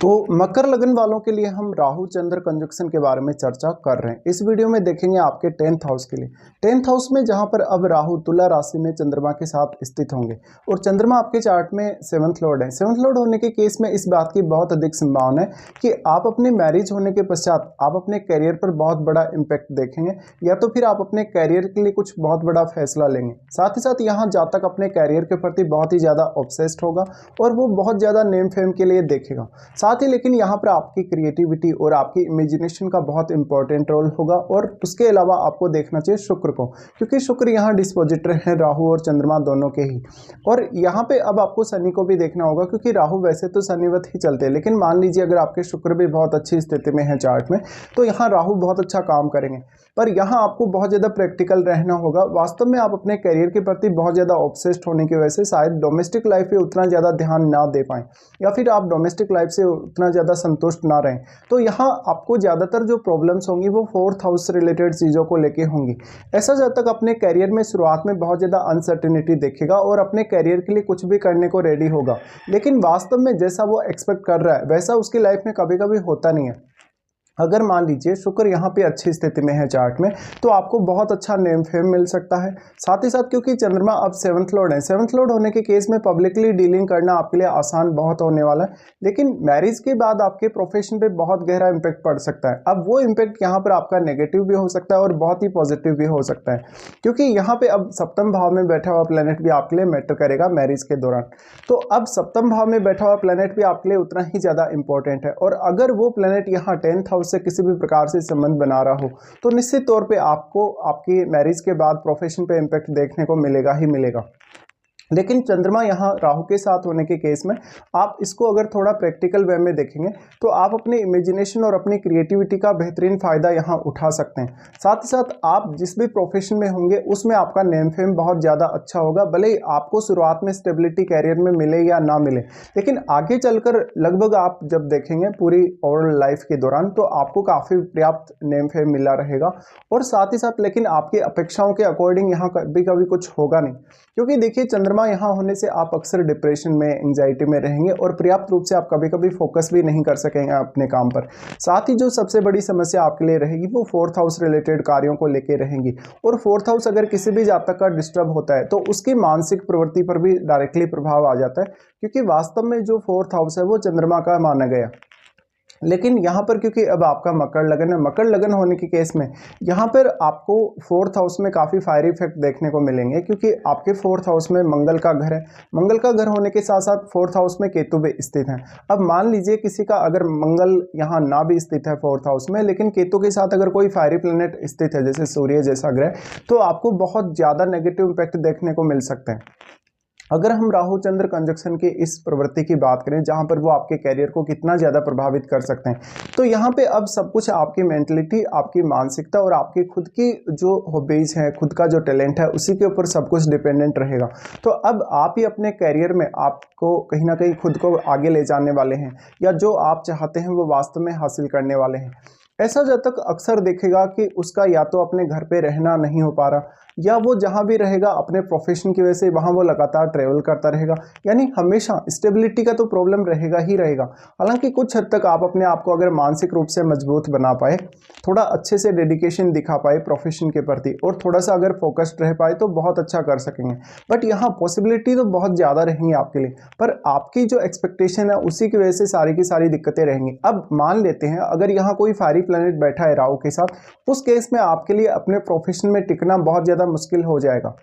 तो मकर लगन वालों के लिए हम राहु चंद्र कंजक्शन के बारे में चर्चा कर रहे हैं। इस वीडियो में देखेंगे आपके 10th हाउस के लिए। 10th हाउस में जहां पर अब राहु तुला राशि में चंद्रमा के साथ स्थित होंगे और चंद्रमा आपके चार्ट में 7th लॉर्ड है। 7th लॉर्ड होने के केस में इस बात की बहुत अधिक संभावना है कि आप अपने मैरिज होने के पश्चात आप अपने करियर पर बहुत बड़ा इम्पैक्ट देखेंगे, या तो फिर आप अपने करियर के लिए कुछ बहुत बड़ा फैसला लेंगे। साथ ही साथ यहाँ जातक अपने करियर के प्रति बहुत ही ज़्यादा ऑब्सेस्ड होगा और वो बहुत ज़्यादा नेम फेम के लिए देखेगा। साथ ही लेकिन यहाँ पर आपकी क्रिएटिविटी और आपकी इमेजिनेशन का बहुत इंपॉर्टेंट रोल होगा। और उसके अलावा आपको देखना चाहिए शुक्र को, क्योंकि शुक्र यहाँ डिस्पोजिटर है राहु और चंद्रमा दोनों के ही। और यहाँ पे अब आपको शनि को भी देखना होगा, क्योंकि राहु वैसे तो शनिवत ही चलते हैं, लेकिन मान लीजिए अगर आपके शुक्र भी बहुत अच्छी स्थिति में है चार्ट में, तो यहाँ राहु बहुत अच्छा काम करेंगे। पर यहाँ आपको बहुत ज़्यादा प्रैक्टिकल रहना होगा। वास्तव में आप अपने करियर के प्रति बहुत ज़्यादा ऑब्सेस्ड होने की वजह से शायद डोमेस्टिक लाइफ पे उतना ज़्यादा ध्यान ना दे पाएँ, या फिर आप डोमेस्टिक लाइफ से उतना ज़्यादा संतुष्ट ना रहें। तो यहाँ आपको ज़्यादातर जो प्रॉब्लम्स होंगी वो 4th हाउस से रिलेटेड चीज़ों को लेके होंगी। ऐसा जब तक अपने करियर में शुरुआत में बहुत ज़्यादा अनसर्टेनिटी देखेगा और अपने करियर के लिए कुछ भी करने को रेडी होगा, लेकिन वास्तव में जैसा वो एक्सपेक्ट कर रहा है वैसा उसकी लाइफ में कभी कभी होता नहीं है। अगर मान लीजिए शुक्र यहाँ पे अच्छी स्थिति में है चार्ट में, तो आपको बहुत अच्छा नेम फेम मिल सकता है। साथ ही साथ क्योंकि चंद्रमा अब 7th लॉर्ड है, 7th लॉर्ड होने के केस में पब्लिकली डीलिंग करना आपके लिए आसान बहुत होने वाला है। लेकिन मैरिज के बाद आपके प्रोफेशन पे बहुत गहरा इंपैक्ट पड़ सकता है। अब वो इम्पैक्ट यहाँ पर आपका नेगेटिव भी हो सकता है और बहुत ही पॉजिटिव भी हो सकता है, क्योंकि यहाँ पे अब सप्तम भाव में बैठा हुआ प्लेनेट भी आपके लिए मैटर करेगा मैरिज के दौरान। तो अब सप्तम भाव में बैठा हुआ प्लेनेट भी आपके लिए उतना ही ज़्यादा इंपॉर्टेंट है। और अगर वो प्लेनेट यहाँ 10th हाउस से किसी भी प्रकार से संबंध बना रहा हो, तो निश्चित तौर पे आपको आपकी मैरिज के बाद प्रोफेशन पे इम्पैक्ट देखने को मिलेगा ही मिलेगा। लेकिन चंद्रमा यहाँ राहु के साथ होने के केस में आप इसको अगर थोड़ा प्रैक्टिकल वे में देखेंगे तो आप अपने इमेजिनेशन और अपनी क्रिएटिविटी का बेहतरीन फ़ायदा यहाँ उठा सकते हैं। साथ ही साथ आप जिस भी प्रोफेशन में होंगे उसमें आपका नेम फेम बहुत ज़्यादा अच्छा होगा। भले ही आपको शुरुआत में स्टेबिलिटी कैरियर में मिले या ना मिले, लेकिन आगे चलकर लगभग आप जब देखेंगे पूरी ओवरऑल लाइफ के दौरान तो आपको काफ़ी पर्याप्त नेम फेम मिला रहेगा। और साथ ही साथ लेकिन आपकी अपेक्षाओं के अकॉर्डिंग यहाँ कभी कभी कुछ होगा नहीं, क्योंकि देखिए चंद्रमा यहाँ होने से आप अक्सर डिप्रेशन में, एंजाइटी में रहेंगे और पर्याप्त रूप से आप कभी कभी फोकस भी नहीं कर सकेंगे अपने काम पर। साथ ही जो सबसे बड़ी समस्या आपके लिए रहेगी वो 4th हाउस रिलेटेड कार्यों को लेकर रहेंगी। और 4th हाउस अगर किसी भी जातक का डिस्टर्ब होता है तो उसकी मानसिक प्रवृत्ति पर भी डायरेक्टली प्रभाव आ जाता है, क्योंकि वास्तव में जो 4th हाउस है वो चंद्रमा का माना गया। लेकिन यहाँ पर क्योंकि अब आपका मकर लगन है, मकर लगन होने के केस में यहाँ पर आपको 4th हाउस में काफ़ी फायर इफेक्ट देखने को मिलेंगे, क्योंकि आपके 4th हाउस में मंगल का घर है। मंगल का घर होने के साथ साथ 4th हाउस में केतु भी स्थित है। अब मान लीजिए किसी का अगर मंगल यहाँ ना भी स्थित है 4th हाउस में, लेकिन केतु के साथ अगर कोई फायरी प्लेनेट स्थित है जैसे सूर्य जैसा ग्रह, तो आपको बहुत ज़्यादा नेगेटिव इम्पैक्ट देखने को मिल सकते हैं। अगर हम राहु चंद्र कंजक्शन की इस प्रवृत्ति की बात करें जहां पर वो आपके कैरियर को कितना ज़्यादा प्रभावित कर सकते हैं, तो यहाँ पे अब सब कुछ आपकी मेंटलिटी, आपकी मानसिकता और आपकी खुद की जो हॉबीज है, खुद का जो टैलेंट है, उसी के ऊपर सब कुछ डिपेंडेंट रहेगा। तो अब आप ही अपने कैरियर में आपको कहीं ना कहीं खुद को आगे ले जाने वाले हैं, या जो आप चाहते हैं वो वास्तव में हासिल करने वाले हैं। ऐसा जब तक अक्सर देखेगा कि उसका या तो अपने घर पे रहना नहीं हो पा रहा, या वो जहाँ भी रहेगा अपने प्रोफेशन की वजह से वहाँ वो लगातार ट्रेवल करता रहेगा, यानी हमेशा स्टेबिलिटी का तो प्रॉब्लम रहेगा ही रहेगा। हालांकि कुछ हद तक आप अपने आप को अगर मानसिक रूप से मजबूत बना पाए, थोड़ा अच्छे से डेडिकेशन दिखा पाए प्रोफेशन के प्रति, और थोड़ा सा अगर फोकस्ड रह पाए तो बहुत अच्छा कर सकेंगे। बट यहाँ पॉसिबिलिटी तो बहुत ज़्यादा रहेंगी आपके लिए, पर आपकी जो एक्सपेक्टेशन है उसी की वजह से सारी की सारी दिक्कतें रहेंगी। अब मान लेते हैं अगर यहाँ कोई फायरी प्लैनेट बैठा है राहु के साथ, उस केस में आपके लिए अपने प्रोफेशन में टिकना बहुत ज़्यादा मुश्किल हो जाएगा।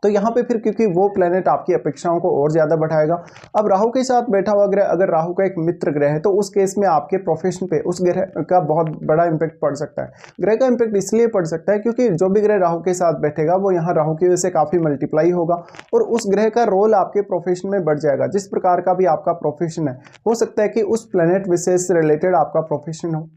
तो यहाँ पे फिर क्योंकि वो प्लेनेट आपकी अपेक्षाओं को और ज़्यादा बढ़ाएगा। अब राहु के साथ बैठा हुआ ग्रह अगर राहु का एक मित्र ग्रह है, तो उस केस में आपके प्रोफेशन पे उस ग्रह का बहुत बड़ा इंपैक्ट पड़ सकता है। ग्रह का इंपैक्ट इसलिए पड़ सकता है क्योंकि जो भी ग्रह राहु के साथ बैठेगा वो यहाँ राहु की वजह से काफ़ी मल्टीप्लाई होगा और उस ग्रह का रोल आपके प्रोफेशन में बढ़ जाएगा। जिस प्रकार का भी आपका प्रोफेशन है, हो सकता है कि उस प्लेनेट विशेष से रिलेटेड आपका प्रोफेशन हो।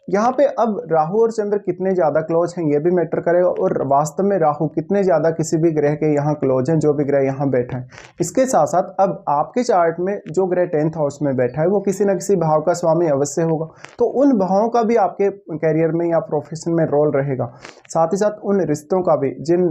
यहाँ पे अब राहु और चंद्र कितने ज़्यादा क्लोज हैं ये भी मैटर करेगा, और वास्तव में राहु कितने ज़्यादा किसी भी ग्रह के यहाँ क्लोज हैं, जो भी ग्रह यहाँ बैठा है। इसके साथ साथ अब आपके चार्ट में जो ग्रह 10th हाउस में बैठा है वो किसी न किसी भाव का स्वामी अवश्य होगा, तो उन भावों का भी आपके कैरियर में या प्रोफेशन में रोल रहेगा। साथ ही साथ उन रिश्तों का भी, जिन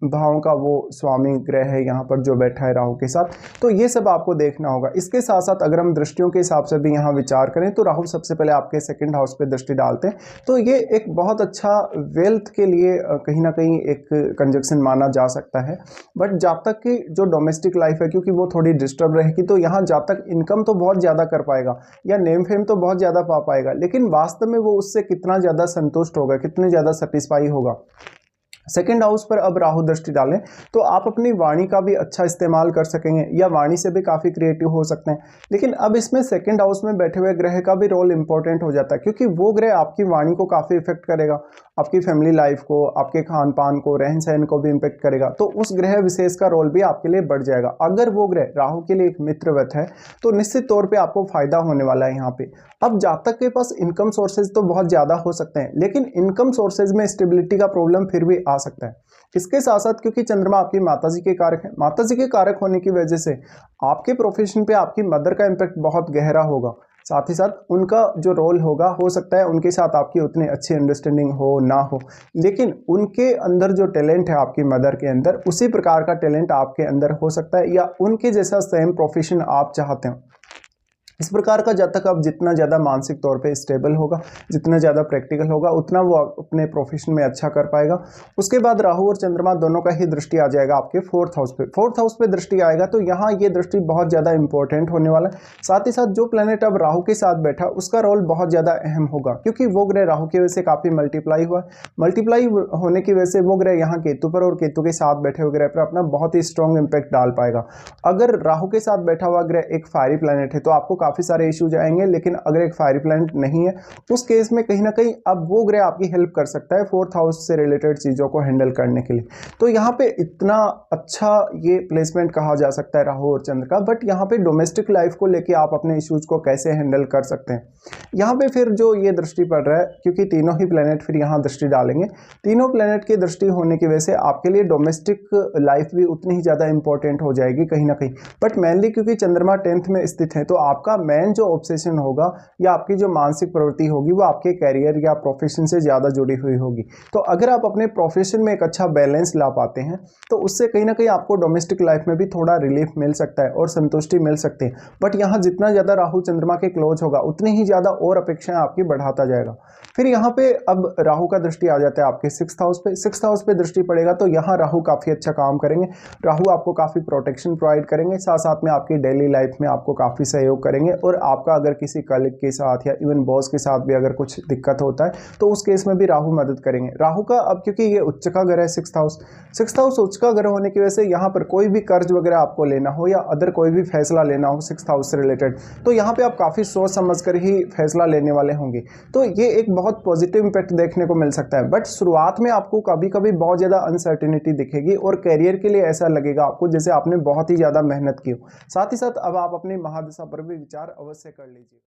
भावों का वो स्वामी ग्रह है यहाँ पर जो बैठा है राहु के साथ, तो ये सब आपको देखना होगा। इसके साथ साथ अगर हम दृष्टियों के हिसाब से भी यहाँ विचार करें तो राहु सबसे पहले आपके 2nd हाउस पे दृष्टि डालते हैं, तो ये एक बहुत अच्छा वेल्थ के लिए कहीं ना कहीं एक कंजक्शन माना जा सकता है। बट जब तक कि जो डोमेस्टिक लाइफ है, क्योंकि वो थोड़ी डिस्टर्ब रहेगी, तो यहाँ जब तक इनकम तो बहुत ज़्यादा कर पाएगा या नेम फेम तो बहुत ज़्यादा पा पाएगा, लेकिन वास्तव में वो उससे कितना ज़्यादा संतुष्ट होगा, कितने ज़्यादा सेटिस्फाई होगा। 2nd हाउस पर अब राहु दृष्टि डालें तो आप अपनी वाणी का भी अच्छा इस्तेमाल कर सकेंगे या वाणी से भी काफ़ी क्रिएटिव हो सकते हैं। लेकिन अब इसमें 2nd हाउस में बैठे हुए ग्रह का भी रोल इंपॉर्टेंट हो जाता है, क्योंकि वो ग्रह आपकी वाणी को काफ़ी इफेक्ट करेगा, आपकी फैमिली लाइफ को, आपके खान पान को, रहन सहन को भी इम्पेक्ट करेगा, तो उस ग्रह विशेष का रोल भी आपके लिए बढ़ जाएगा। अगर वो ग्रह राहु के लिए एक मित्रवत है तो निश्चित तौर पे आपको फायदा होने वाला है यहाँ पे। अब जातक के पास इनकम सोर्सेज तो बहुत ज़्यादा हो सकते हैं, लेकिन इनकम सोर्सेज में स्टेबिलिटी का प्रॉब्लम फिर भी आ सकता है। इसके साथ साथ क्योंकि चंद्रमा आपकी माताजी के कारक है, माताजी के कारक होने की वजह से आपके प्रोफेशन पे आपकी मदर का इम्पैक्ट बहुत गहरा होगा। साथ ही साथ उनका जो रोल होगा, हो सकता है उनके साथ आपकी उतनी अच्छी अंडरस्टैंडिंग हो ना हो, लेकिन उनके अंदर जो टैलेंट है आपकी मदर के अंदर, उसी प्रकार का टैलेंट आपके अंदर हो सकता है, या उनके जैसा सेम प्रोफेशन आप चाहते हो। इस प्रकार का जब तक आप जितना ज़्यादा मानसिक तौर पे स्टेबल होगा, जितना ज़्यादा प्रैक्टिकल होगा, उतना वो अपने प्रोफेशन में अच्छा कर पाएगा। उसके बाद राहु और चंद्रमा दोनों का ही दृष्टि आ जाएगा आपके 4th हाउस पे। 4th हाउस पे दृष्टि आएगा तो यहाँ ये दृष्टि बहुत ज़्यादा इंपॉर्टेंट होने वाला है। साथ ही साथ जो प्लैनेट अब राहु के साथ बैठा उसका रोल बहुत ज़्यादा अहम होगा, क्योंकि वो ग्रह राहु की वजह से काफ़ी मल्टीप्लाई हुआ। मल्टीप्लाई होने की वजह से वो ग्रह यहाँ केतु पर और केतु के साथ बैठे हुए ग्रह पर अपना बहुत ही स्ट्रॉन्ग इंपैक्ट डाल पाएगा। अगर राहु के साथ बैठा हुआ ग्रह एक फायरी प्लैनेट है तो आपको काफ़ी सारे इश्यूज आएंगे, लेकिन अगर एक फायरी प्लैनेट नहीं है उस केस में कहीं ना कहीं अब वो ग्रह आपकी हेल्प कर सकता है 4th हाउस से रिलेटेड चीज़ों को हैंडल करने के लिए। तो यहाँ पे इतना अच्छा ये प्लेसमेंट कहा जा सकता है राहु और चंद्र का। बट यहाँ पे डोमेस्टिक लाइफ को लेके आप अपने इश्यूज को कैसे हैंडल कर सकते हैं, यहाँ पे फिर जो ये दृष्टि पड़ रहा है, क्योंकि तीनों ही प्लैनेट फिर यहाँ दृष्टि डालेंगे, तीनों प्लैनेट की दृष्टि होने की वजह से आपके लिए डोमेस्टिक लाइफ भी उतनी ही ज़्यादा इंपॉर्टेंट हो जाएगी कहीं ना कहीं। बट मेनली क्योंकि चंद्रमा 10th में स्थित है, तो आपका मेन जो ऑब्सेशन होगा या आपकी जो मानसिक प्रवृत्ति होगी वो आपके कैरियर या प्रोफेशन से ज़्यादा जुड़ी हुई होगी। तो अगर आप अपने प्रोफेशन में एक अच्छा बैलेंस ला पाते हैं तो उससे कहीं ना कहीं आपको डोमेस्टिक लाइफ में भी थोड़ा रिलीफ मिल सकता है और संतुष्टि मिल सकती है। बट यहाँ जितना ज़्यादा राहु चंद्रमा के क्लोज होगा उतनी ही ज़्यादा और अपेक्षाएं आपकी बढ़ाता जाएगा। फिर यहाँ पे अब राहु का दृष्टि आ जाता है आपके 6th हाउस पे। 6th हाउस पे दृष्टि पड़ेगा तो यहाँ राहु काफ़ी अच्छा काम करेंगे। राहु आपको काफ़ी प्रोटेक्शन प्रोवाइड करेंगे, साथ साथ में आपकी डेली लाइफ में आपको काफ़ी सहयोग करेंगे। और आपका अगर किसी कलीग के साथ या इवन बॉस के साथ भी अगर कुछ दिक्कत होता है तो उस केस में भी राहु मदद करेंगे। राहु का अब क्योंकि ये उच्च का ग्रह है 6th हाउस उच्च का ग्रह होने की वजह से यहाँ पर कोई भी कर्ज वगैरह आपको लेना हो या अदर कोई भी फैसला लेना हो 6th हाउस से रिलेटेड, तो यहाँ पे आप काफ़ी सोच समझ कर ही फैसला लेने वाले होंगे। तो ये एक बहुत पॉजिटिव इंपैक्ट देखने को मिल सकता है। बट शुरुआत में आपको कभी कभी बहुत ज़्यादा अनसर्टिनिटी दिखेगी और कैरियर के लिए ऐसा लगेगा आपको जैसे आपने बहुत ही ज़्यादा मेहनत की हो। साथ ही साथ अब आप अपनी महादशा पर भी विचार अवश्य कर लीजिए।